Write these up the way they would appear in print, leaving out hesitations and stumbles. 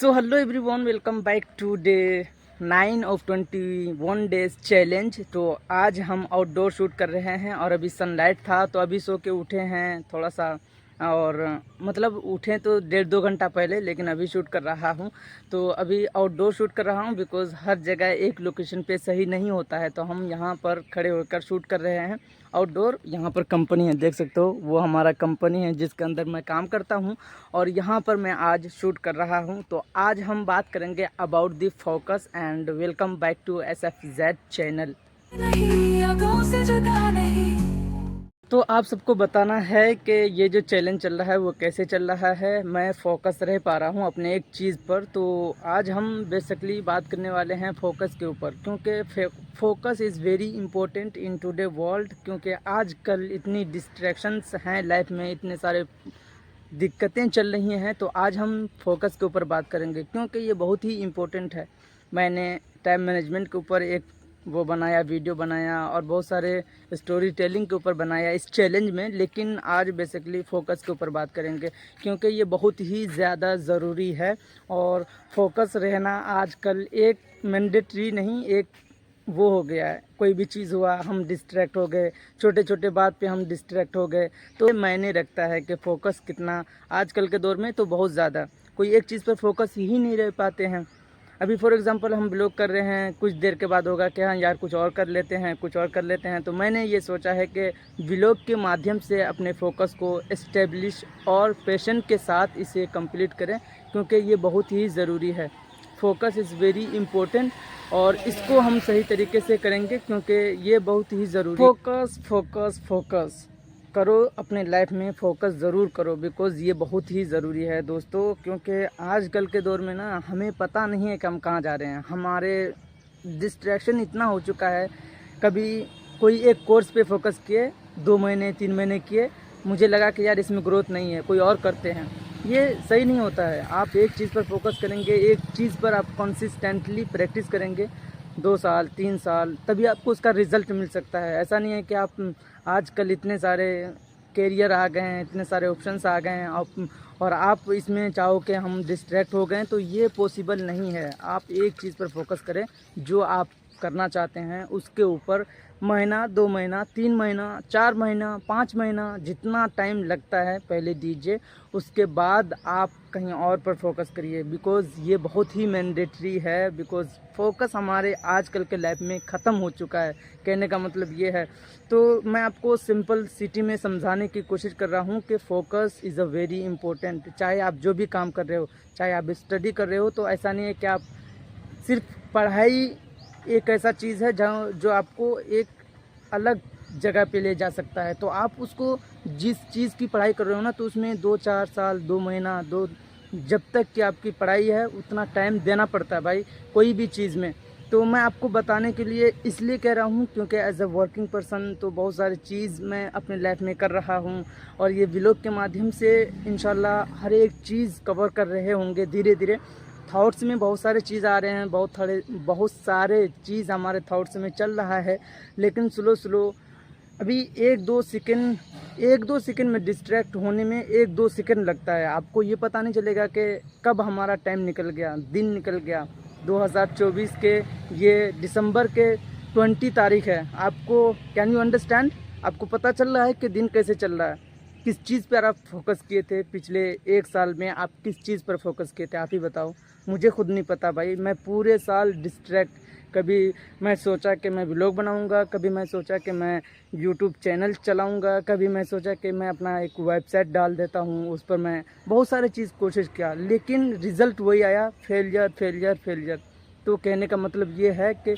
So hello everyone, welcome back to day 9 of 21 days challenge. तो आज हम outdoor shoot कर रहे हैं और अभी सनलाइट था तो अभी सो के उठे हैं थोड़ा सा। और मतलब उठे तो 1.5-2 घंटा पहले, लेकिन अभी शूट कर रहा हूं। तो अभी आउटडोर शूट कर रहा हूं बिकॉज़ हर जगह एक लोकेशन पे सही नहीं होता है, तो हम यहां पर खड़े होकर शूट कर रहे हैं आउटडोर। यहाँ पर कंपनी है, देख सकते हो, वो हमारा कंपनी है जिसके अंदर मैं काम करता हूँ और यहाँ पर मैं आज शूट कर रहा हूँ। तो आज हम बात करेंगे about the focus and welcome back to SFZ channel. तो आप सबको बताना है कि ये जो चैलेंज चल रहा है वो कैसे चल रहा है, मैं फोकस रह पा रहा हूँ अपने एक चीज़ पर। तो आज हम बेसिकली बात करने वाले हैं फोकस के ऊपर, क्योंकि focus is very important in today world. क्योंकि आजकल इतनी डिस्ट्रैक्शंस हैं लाइफ में, इतने सारे दिक्कतें चल रही हैं। तो आज हम फोकस के ऊपर बात करेंगे क्योंकि ये बहुत ही इम्पोर्टेंट है। मैंने टाइम मैनेजमेंट के ऊपर एक वो बनाया, वीडियो बनाया और बहुत सारे स्टोरी टेलिंग के ऊपर बनाया इस चैलेंज में, लेकिन आज बेसिकली फ़ोकस के ऊपर बात करेंगे क्योंकि ये बहुत ही ज़्यादा ज़रूरी है। और फोकस रहना आजकल एक मैंडेटरी नहीं, एक वो हो गया है। कोई भी चीज़ हुआ हम डिस्ट्रैक्ट हो गए, छोटे छोटे बात पे हम डिस्ट्रैक्ट हो गए। तो ये मायने रखता है कि फ़ोकस कितना आजकल के दौर में तो बहुत ज़्यादा, कोई एक चीज़ पर फोकस ही नहीं रह पाते हैं। अभी फॉर एग्जांपल हम ब्लॉग कर रहे हैं, कुछ देर के बाद होगा कि हाँ यार कुछ और कर लेते हैं, कुछ और कर लेते हैं। तो मैंने ये सोचा है कि ब्लॉग के माध्यम से अपने फोकस को इस्टेब्लिश और पैशन के साथ इसे कंप्लीट करें, क्योंकि ये बहुत ही ज़रूरी है। फोकस इज़ वेरी इम्पोर्टेंट और इसको हम सही तरीके से करेंगे क्योंकि ये बहुत ही ज़रूरी। फोकस फोकस फोकस करो अपने लाइफ में, फोकस ज़रूर करो बिकॉज़ ये बहुत ही ज़रूरी है दोस्तों। क्योंकि आजकल के दौर में ना हमें पता नहीं है कि हम कहाँ जा रहे हैं। हमारे डिस्ट्रैक्शन इतना हो चुका है, कभी कोई एक कोर्स पे फोकस किए 2 महीने 3 महीने किए, मुझे लगा कि यार इसमें ग्रोथ नहीं है, कोई और करते हैं। ये सही नहीं होता है। आप एक चीज़ पर फोकस करेंगे, एक चीज़ पर आप कंसिस्टेंटली प्रैक्टिस करेंगे 2 साल 3 साल, तभी आपको उसका रिज़ल्ट मिल सकता है। ऐसा नहीं है कि आप आजकल इतने सारे कैरियर आ गए हैं, इतने सारे ऑप्शंस आ गए हैं और आप इसमें चाहो कि हम डिस्ट्रैक्ट हो गए, तो ये पॉसिबल नहीं है। आप एक चीज़ पर फोकस करें, जो आप करना चाहते हैं उसके ऊपर महीना 2 महीना 3 महीना 4 महीना 5 महीना जितना टाइम लगता है पहले दीजिए, उसके बाद आप कहीं और पर फोकस करिए। बिकॉज़ ये बहुत ही मैंडेटरी है, बिकॉज़ फोकस हमारे आजकल के लाइफ में ख़त्म हो चुका है। कहने का मतलब ये है। तो मैं आपको सिंपल सिटी में समझाने की कोशिश कर रहा हूँ कि focus is a very important. चाहे आप जो भी काम कर रहे हो, चाहे आप स्टडी कर रहे हो, तो ऐसा नहीं है कि आप सिर्फ पढ़ाई एक ऐसा चीज़ है जहाँ जो आपको एक अलग जगह पे ले जा सकता है। तो आप उसको जिस चीज़ की पढ़ाई कर रहे हो ना, तो उसमें 2-4 साल 2 महीना दो, जब तक कि आपकी पढ़ाई है उतना टाइम देना पड़ता है भाई, कोई भी चीज़ में। तो मैं आपको बताने के लिए इसलिए कह रहा हूँ क्योंकि एज अ वर्किंग पर्सन तो बहुत सारी चीज़ मैं अपने लाइफ में कर रहा हूँ और ये व्लॉग के माध्यम से इंशाल्लाह हर एक चीज़ कवर कर रहे होंगे। धीरे धीरे थॉट्स में बहुत सारे चीज़ आ रहे हैं, बहुत सारे चीज़ हमारे थॉट्स में चल रहा है, लेकिन स्लो स्लो अभी 1-2 सेकंड में डिस्ट्रैक्ट होने में 1-2 सेकंड लगता है। आपको ये पता नहीं चलेगा कि कब हमारा टाइम निकल गया, दिन निकल गया। 2024 के ये दिसंबर के 20 तारीख है। आपको कैन यू अंडरस्टैंड? आपको पता चल रहा है कि दिन कैसे चल रहा है? किस चीज़ पर आप फोकस किए थे पिछले 1 साल में? आप किस चीज़ पर फोकस किए थे, आप ही बताओ। मुझे खुद नहीं पता भाई। मैं पूरे साल डिस्ट्रैक्ट, कभी मैं सोचा कि मैं व्लॉग बनाऊंगा, कभी मैं सोचा कि मैं यूट्यूब चैनल चलाऊंगा, कभी मैं सोचा कि मैं अपना एक वेबसाइट डाल देता हूं, उस पर मैं बहुत सारे चीज़ कोशिश किया, लेकिन रिज़ल्ट वही आया, फेलियर फेलियर फेलियर। तो कहने का मतलब ये है कि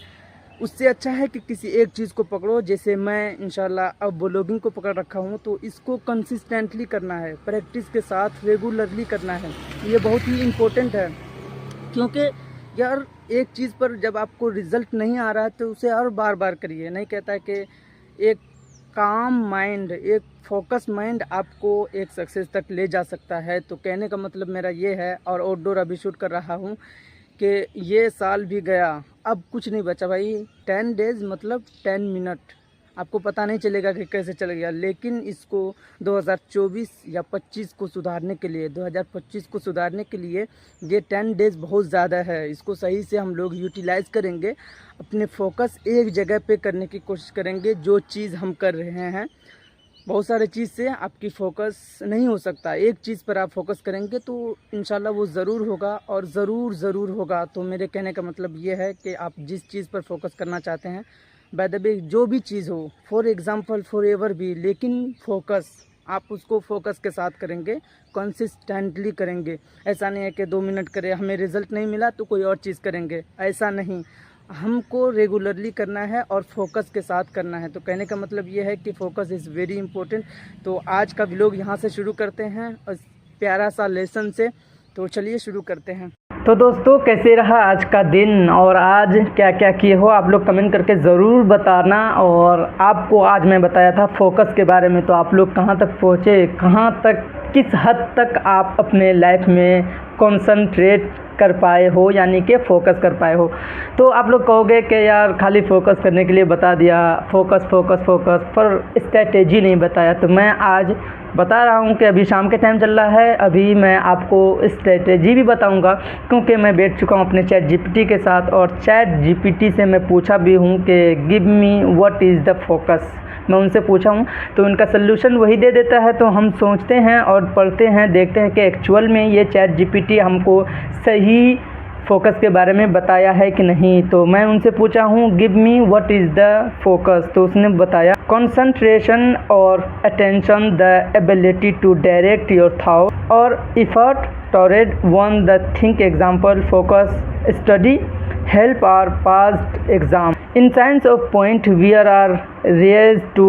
उससे अच्छा है कि किसी एक चीज़ को पकड़ो। जैसे मैं इंशाल्लाह अब व्लॉगिंग को पकड़ रखा हूँ, तो इसको कंसिस्टेंटली करना है, प्रैक्टिस के साथ रेगुलरली करना है। ये बहुत ही इम्पोर्टेंट है क्योंकि यार एक चीज़ पर जब आपको रिज़ल्ट नहीं आ रहा है तो उसे और बार बार करिए। नहीं कहता है कि एक काम माइंड, एक फोकस माइंड आपको एक सक्सेस तक ले जा सकता है। तो कहने का मतलब मेरा ये है। और आउटडोर अभी शूट कर रहा हूँ कि ये साल भी गया, अब कुछ नहीं बचा भाई। 10 डेज़ मतलब 10 मिनट। आपको पता नहीं चलेगा कि कैसे चल गया। लेकिन इसको 2024 या 25 को सुधारने के लिए 2025 को सुधारने के लिए ये 10 डेज़ बहुत ज़्यादा है। इसको सही से हम लोग यूटिलाइज़ करेंगे, अपने फोकस एक जगह पे करने की कोशिश करेंगे। जो चीज़ हम कर रहे हैं, बहुत सारे चीज़ से आपकी फ़ोकस नहीं हो सकता, एक चीज़ पर आप फोकस करेंगे तो इंशाल्लाह वो ज़रूर होगा और ज़रूर होगा। तो मेरे कहने का मतलब ये है कि आप जिस चीज़ पर फोकस करना चाहते हैं, बाय द वे जो भी चीज़ हो, फॉर एग्ज़ाम्पल फॉर एवर भी, लेकिन फोकस आप उसको फोकस के साथ करेंगे, कंसिस्टेंटली करेंगे। ऐसा नहीं है कि 2 मिनट करें, हमें रिज़ल्ट नहीं मिला तो कोई और चीज़ करेंगे, ऐसा नहीं। हमको रेगुलरली करना है और फोकस के साथ करना है। तो कहने का मतलब ये है कि फोकस इज़ वेरी इंपॉर्टेंट। तो आज का व्लॉग यहाँ से शुरू करते हैं और प्यारा सा लेसन से। तो चलिए शुरू करते हैं। तो दोस्तों, कैसे रहा आज का दिन और आज क्या क्या किए हो, आप लोग कमेंट करके ज़रूर बताना। और आपको आज मैं बताया था फोकस के बारे में, तो आप लोग कहाँ तक पहुँचे, कहाँ तक, किस हद तक आप अपने लाइफ में कंसंट्रेट कर पाए हो, यानी कि फोकस कर पाए हो। तो आप लोग कहोगे कि यार खाली फोकस करने के लिए बता दिया, फोकस फोकस फोकस, पर स्ट्रैटेजी नहीं बताया। तो मैं आज बता रहा हूँ कि अभी शाम के टाइम चल रहा है, अभी मैं आपको स्ट्रैटेजी भी बताऊँगा, क्योंकि मैं बैठ चुका हूँ अपने चैट जीपीटी के साथ और चैट जीपीटी से मैं पूछा भी हूँ कि give me what is the focus. मैं उनसे पूछा हूँ तो उनका सल्यूशन वही दे देता है। तो हम सोचते हैं और पढ़ते हैं, देखते हैं कि एक्चुअल में ये चैट जीपीटी हमको सही फोकस के बारे में बताया है कि नहीं। तो मैं उनसे पूछा हूँ give me what is the focus. तो उसने बताया कंसंट्रेशन और attention, the ability to direct your thought और effort toward one the think example focus study help our past exam. In science of point, where are rays to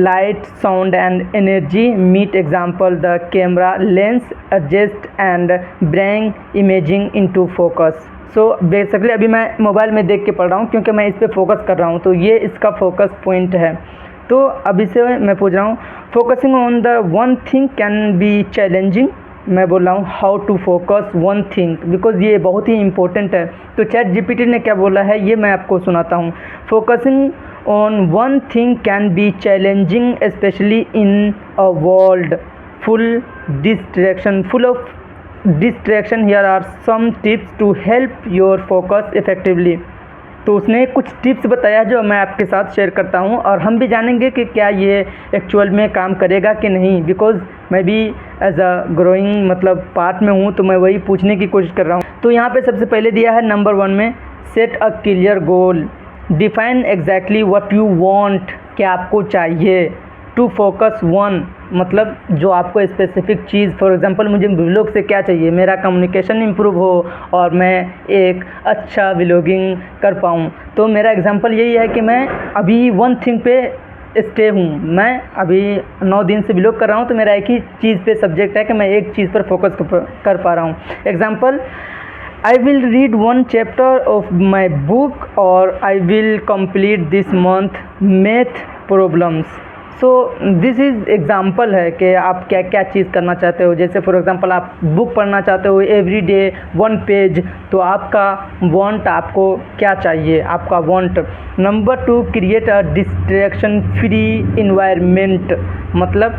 light, sound and energy meet example, the camera lens adjust and bring imaging into focus. So basically अभी मैं mobile में देख के पढ़ रहा हूँ क्योंकि मैं इस पर फोकस कर रहा हूँ, तो ये इसका फोकस पॉइंट है। तो अभी से मैं पूछ रहा हूँ focusing on the one thing can be challenging. मैं बोल रहा हूँ how to focus one thing, because ये बहुत ही इंपॉर्टेंट है। तो चैट जीपीटी ने क्या बोला है ये मैं आपको सुनाता हूँ। Focusing on one thing can be challenging specially in a world full of distraction. Here are some tips to help your focus effectively. तो उसने कुछ टिप्स बताया जो मैं आपके साथ शेयर करता हूं और हम भी जानेंगे कि क्या ये एक्चुअल में काम करेगा कि नहीं, बिकॉज़ मैं भी एज अ ग्रोइंग मतलब पार्ट में हूं, तो मैं वही पूछने की कोशिश कर रहा हूं। तो यहाँ पे सबसे पहले दिया है नंबर 1 में set a clear goal, define exactly what you want, क्या आपको चाहिए। टू फोकस वन मतलब जो आपको स्पेसिफिक चीज़, फॉर एग्जांपल मुझे व्लॉग से क्या चाहिए, मेरा कम्युनिकेशन इम्प्रूव हो और मैं एक अच्छा व्लॉगिंग कर पाऊँ। तो मेरा एग्जांपल यही है कि मैं अभी वन थिंग पे स्टे हूँ, मैं अभी 9 दिन से व्लॉग कर रहा हूँ, तो मेरा एक ही चीज़ पे सब्जेक्ट है कि मैं एक चीज़ पर फोकस कर पा रहा हूँ। Example, I will read one chapter of my book or I will complete this month math problems. So this is example है कि आप क्या क्या चीज़ करना चाहते हो। जैसे फॉर एग्ज़ाम्पल आप बुक पढ़ना चाहते हो एवरी डे 1 पेज, तो आपका वांट, आपको क्या चाहिए, आपका want. Number 2, create a distraction free environment. मतलब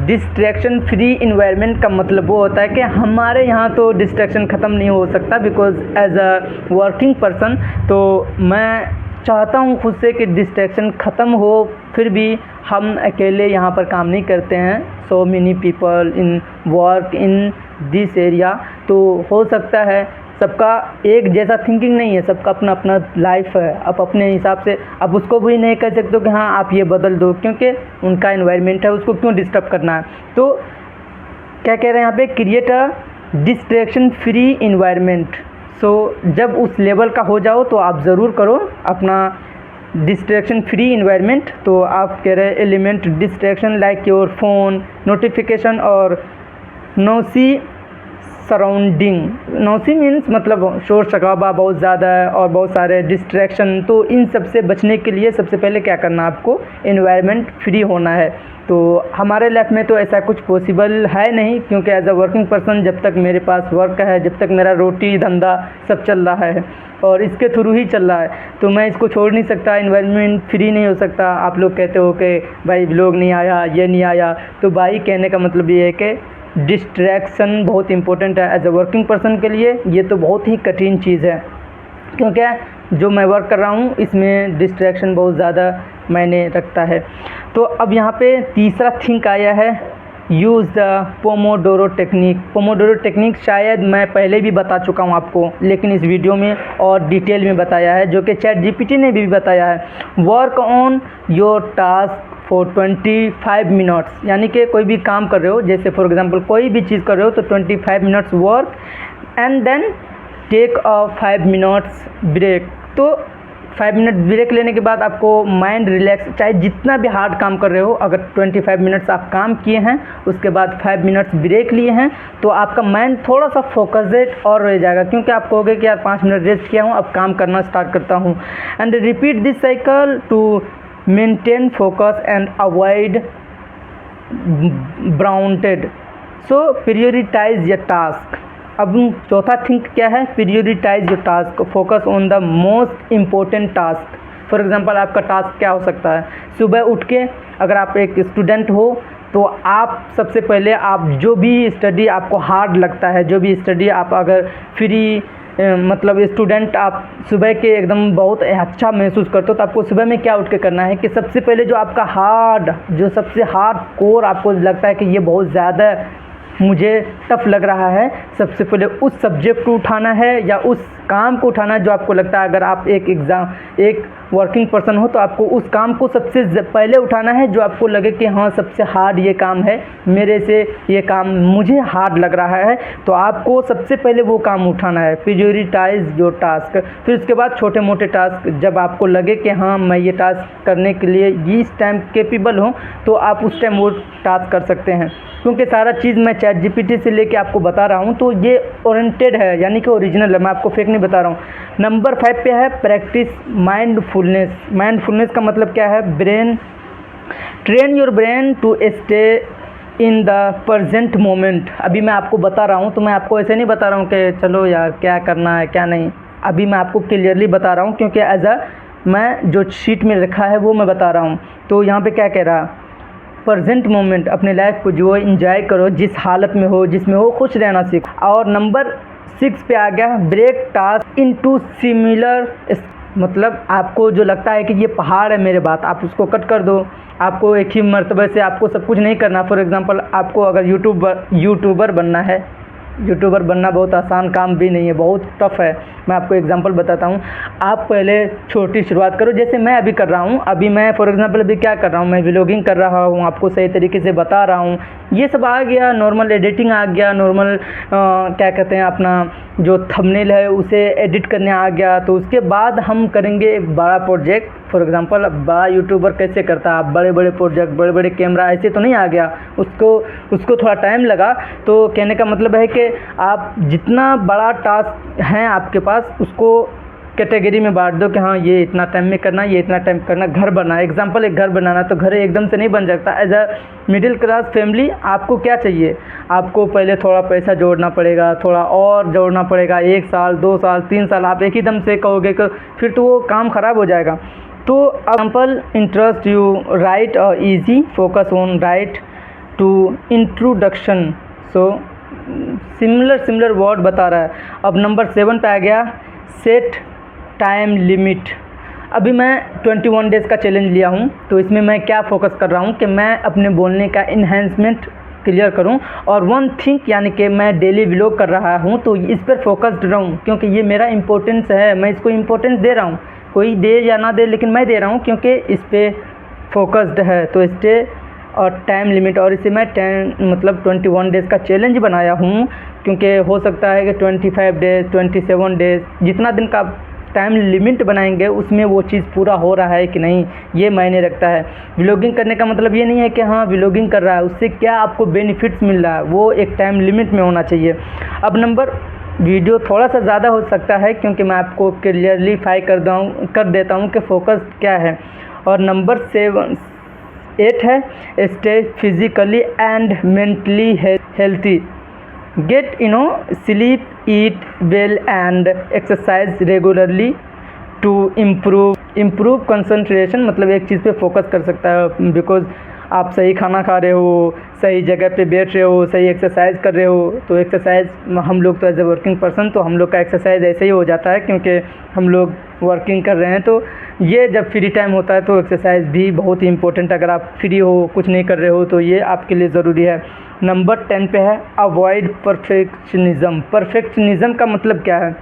डिस्ट्रैक्शन फ्री इन्वायरमेंट का मतलब वो होता है कि हमारे यहाँ तो डिस्ट्रैक्शन ख़त्म नहीं हो सकता, because as a working person तो मैं चाहता हूँ खुद से कि डिस्ट्रैक्शन ख़त्म हो, फिर भी हम अकेले यहाँ पर काम नहीं करते हैं। So many people in work in this area, तो हो सकता है सबका एक जैसा थिंकिंग नहीं है, सबका अपना अपना लाइफ है। आप अपने हिसाब से आप उसको भी नहीं कह सकते हो कि हाँ आप ये बदल दो, क्योंकि उनका एनवायरनमेंट है, उसको क्यों डिस्टर्ब करना है। तो क्या कह रहे हैं यहाँ पे, create a distraction free environment. So जब उस लेवल का हो जाओ तो आप ज़रूर करो अपना डिस्ट्रैक्शन फ्री इन्वायरमेंट। तो आप कह रहे हैं element distraction like your phone notification और नॉइसी सराउंडिंग। नॉइसी मीन्स मतलब शोर शराबा बहुत ज़्यादा है और बहुत सारे डिस्ट्रैक्शन। तो इन सब से बचने के लिए सबसे पहले क्या करना है, आपको एनवायरनमेंट फ्री होना है। तो हमारे लाइफ में तो ऐसा कुछ पॉसिबल है नहीं, क्योंकि एज अ वर्किंग पर्सन जब तक मेरे पास वर्क है, जब तक मेरा रोटी धंधा सब चल रहा है और इसके थ्रू ही चल रहा है, तो मैं इसको छोड़ नहीं सकता। इन्वायरमेंट फ्री नहीं हो सकता। आप लोग कहते हो कि भाई व्लॉग नहीं आया, ये नहीं आया, तो भाई कहने का मतलब ये है कि डिस्ट्रैक्शन बहुत इंपॉर्टेंट है एज अ वर्किंग पर्सन के लिए। ये तो बहुत ही कठिन चीज़ है, क्योंकि जो मैं वर्क कर रहा हूँ इसमें डिस्ट्रैक्शन बहुत ज़्यादा मायने रखता है। तो अब यहाँ पे तीसरा थिंक आया है, use the Pomodoro technique. Pomodoro technique शायद मैं पहले भी बता चुका हूँ आपको, लेकिन इस वीडियो में और डिटेल में बताया है, जो कि चैट जीपीटी ने भी बताया है। Work on your task for 25 minutes, यानी कि कोई भी काम कर रहे हो, जैसे फॉर एग्जांपल कोई भी चीज़ कर रहे हो, तो 25 minutes work and then take a 5 minutes break. तो 5 मिनट ब्रेक लेने के बाद आपको माइंड रिलैक्स, चाहे जितना भी हार्ड काम कर रहे हो, अगर 25 मिनट्स आप काम किए हैं, उसके बाद 5 मिनट्स ब्रेक लिए हैं, तो आपका माइंड थोड़ा सा फोकस्ड और रह जाएगा, क्योंकि आप कहोगे कि यार 5 मिनट रेस्ट किया हूँ, अब काम करना स्टार्ट करता हूँ। And repeat this cycle to maintain focus and avoid burnout. So prioritise your task. अब चौथा थिंक क्या है, prioritise your task, focus on the most important task. For example आपका टास्क क्या हो सकता है, सुबह उठ के अगर आप एक स्टूडेंट हो, तो आप सबसे पहले आप जो भी स्टडी आपको हार्ड लगता है, जो भी स्टडी आप अगर फ्री मतलब स्टूडेंट आप सुबह के एकदम बहुत अच्छा महसूस करते हो, तो आपको सुबह में क्या उठ के करना है कि सबसे पहले जो आपका हार्ड, जो सबसे हार्ड कोर आपको लगता है कि ये बहुत ज़्यादा मुझे टफ़ लग रहा है, सबसे पहले उस सब्जेक्ट को उठाना है या उस काम को उठाना है जो आपको लगता है। अगर आप एक वर्किंग पर्सन हो, तो आपको उस काम को सबसे पहले उठाना है जो आपको लगे कि हाँ सबसे हार्ड ये काम है, मेरे से ये काम मुझे हार्ड लग रहा है, तो आपको सबसे पहले वो काम उठाना है। Prioritise your task. फिर उसके बाद छोटे मोटे टास्क, जब आपको लगे कि हाँ मैं ये टास्क करने के लिए इस टाइम कैपेबल हूँ, तो आप उस टाइम वो टास्क कर सकते हैं। क्योंकि सारा चीज़ मैं चैट जीपीटी से लेके आपको बता रहा हूँ, तो ये ओरिएंटेड है, यानी कि ओरिजिनल है, मैं आपको फेक नहीं बता रहा हूँ। नंबर 5 पे है प्रैक्टिस माइंडफुलनेस। माइंडफुलनेस का मतलब क्या है, brain, train your brain to stay in the present moment. अभी मैं आपको बता रहा हूँ, तो मैं आपको ऐसे नहीं बता रहा हूँ कि चलो यार क्या करना है क्या नहीं। अभी मैं आपको क्लियरली बता रहा हूँ, क्योंकि मैं जो शीट में रखा है वो मैं बता रहा हूँ। तो यहाँ पे क्या कह रहा, प्रेजेंट मोमेंट, अपने लाइफ को जो एंजॉय करो, जिस हालत में हो जिसमें हो, खुश रहना सीखो। और नंबर 6 पे आ गया ब्रेक टास्क इनटू सिमिलर, मतलब आपको जो लगता है कि ये पहाड़ है मेरे बात, आप उसको कट कर दो। आपको एक ही मर्तबे से आपको सब कुछ नहीं करना। फॉर एग्जांपल आपको अगर यूट्यूबर बनना है, यूट्यूबर बनना बहुत आसान काम भी नहीं है, बहुत टफ़ है। मैं आपको एग्जांपल बताता हूँ। आप पहले छोटी शुरुआत करो, जैसे मैं अभी कर रहा हूँ। अभी मैं फॉर एग्जांपल अभी क्या कर रहा हूँ, मैं व्लॉगिंग कर रहा हूँ, आपको सही तरीके से बता रहा हूँ, ये सब आ गया, नॉर्मल एडिटिंग आ गया, नॉर्मल क्या कहते हैं अपना जो थंबनेल है उसे एडिट करने आ गया। तो उसके बाद हम करेंगे एक बड़ा प्रोजेक्ट। फॉर एग्जांपल बड़ा यूट्यूबर कैसे करता है, आप बड़े बड़े प्रोजेक्ट, बड़े बड़े कैमरा, ऐसे तो नहीं आ गया, उसको थोड़ा टाइम लगा। तो कहने का मतलब है कि आप जितना बड़ा टास्क है आपके पास, उसको कैटेगरी में बांट दो कि हाँ ये इतना टाइम में करना, ये इतना टाइम करना। घर बनाना, एग्जांपल एक घर बनाना, तो घर एकदम से नहीं बन जाता। As a middle class family आपको क्या चाहिए, आपको पहले थोड़ा पैसा जोड़ना पड़ेगा, थोड़ा और जोड़ना पड़ेगा, 1 साल 2 साल 3 साल। आप एक ही दम से कहोगे कि फिर तो वो काम ख़राब हो जाएगा। तो example interest you write easy, focus on write to introduction. So similar word बता रहा है। अब नंबर 7 पे आ गया सेट टाइम लिमिट। अभी मैं 21 डेज़ का चैलेंज लिया हूँ, तो इसमें मैं क्या फोकस कर रहा हूँ कि मैं अपने बोलने का इन्हेंसमेंट क्लियर करूँ। और वन थिंक यानी कि मैं डेली व्लॉग कर रहा हूँ, तो इस पर फोकस्ड रहूँ, क्योंकि ये मेरा इम्पोर्टेंस है, मैं इसको इम्पोर्टेंस दे रहा हूँ। कोई दे या ना दे, लेकिन मैं दे रहा हूँ क्योंकि इस पर फोकस्ड है। तो स्टे और टाइम लिमिट, और इसे मैं 21 डेज़ का चैलेंज बनाया हूँ, क्योंकि हो सकता है कि 25 डेज़ 27 डेज़, जितना दिन का टाइम लिमिट बनाएंगे उसमें वो चीज़ पूरा हो रहा है कि नहीं, ये मायने रखता है। व्लॉगिंग करने का मतलब ये नहीं है कि हाँ व्लॉगिंग कर रहा है, उससे क्या आपको बेनिफिट्स मिल रहा है, वो एक टाइम लिमिट में होना चाहिए। अब वीडियो थोड़ा सा ज़्यादा हो सकता है, क्योंकि मैं आपको क्लियरलीफाई कर देता हूँ कि फोकस क्या है। और नंबर 8 है stay physically and mentally healthy, get sleep, eat well and exercise regularly to improve concentration, मतलब एक चीज़ पे फोकस कर सकता है बिकॉज आप सही खाना खा रहे हो, सही जगह पे बैठ रहे हो, सही एक्सरसाइज कर रहे हो। तो एक्सरसाइज हम लोग तो एज ए वर्किंग पर्सन तो हम लोग का एक्सरसाइज ऐसे ही हो जाता है क्योंकि हम लोग वर्किंग कर रहे हैं। तो ये जब फ्री टाइम होता है तो एक्सरसाइज भी बहुत ही इंपॉर्टेंट, अगर आप फ्री हो कुछ नहीं कर रहे हो तो ये आपके लिए ज़रूरी है। नंबर 10 पे है अवॉइड परफेक्शनिज़म। परफेक्शनिज़म का मतलब क्या है?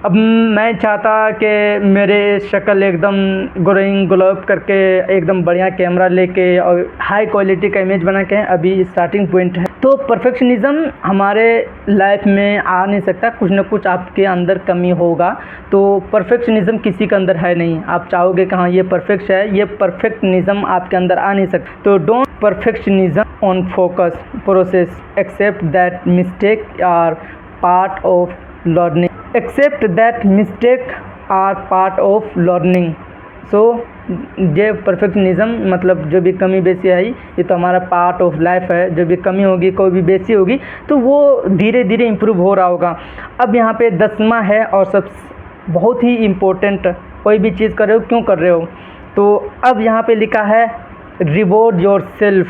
अब मैं चाहता कि मेरे शक्ल एकदम ग्लोइंग ग्लोब करके एकदम बढ़िया कैमरा लेके और हाई क्वालिटी का इमेज बना के अभी स्टार्टिंग पॉइंट है। तो परफेक्शनिज़म हमारे लाइफ में आ नहीं सकता, कुछ ना कुछ आपके अंदर कमी होगा। तो परफेक्शनिज़म किसी के अंदर है नहीं, आप चाहोगे कि हाँ ये परफेक्ट है, ये परफेक्शनिज़म आपके अंदर आ नहीं सकता। तो don't perfectionism on focus process, accept that mistake are part of learning, accept that mistake are part of learning. So ये परफेक्शनिज़म मतलब जो भी कमी बेसी आई ये तो हमारा पार्ट ऑफ लाइफ है। जो भी कमी होगी कोई भी बेसी होगी तो वो धीरे धीरे इम्प्रूव हो रहा होगा। अब यहाँ पे 10वां है और सब बहुत ही इम्पोर्टेंट, कोई भी चीज़ कर रहे हो क्यों कर रहे हो। तो अब यहाँ पे लिखा है reward yourself,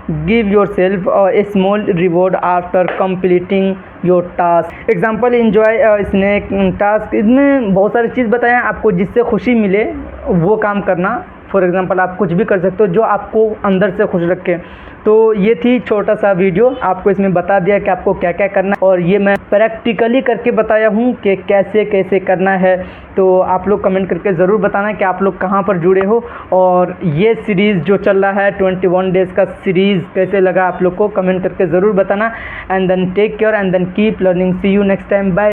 give yourself a small reward after completing your task। Example enjoy snack task, इसमें बहुत सारी चीज़ बताएं आपको जिससे खुशी मिले वो काम करना। फॉर एग्जांपल आप कुछ भी कर सकते हो जो आपको अंदर से खुश रखे। तो ये थी छोटा सा वीडियो, आपको इसमें बता दिया कि आपको क्या क्या करना है और ये मैं प्रैक्टिकली करके बताया हूँ कि कैसे कैसे करना है। तो आप लोग कमेंट करके ज़रूर बताना कि आप लोग कहाँ पर जुड़े हो और ये सीरीज़ जो चल रहा है 21 डेज़ का सीरीज़ कैसे लगा आप लोग को कमेंट करके ज़रूर बताना। And then take care and then keep learning, see you next time, bye.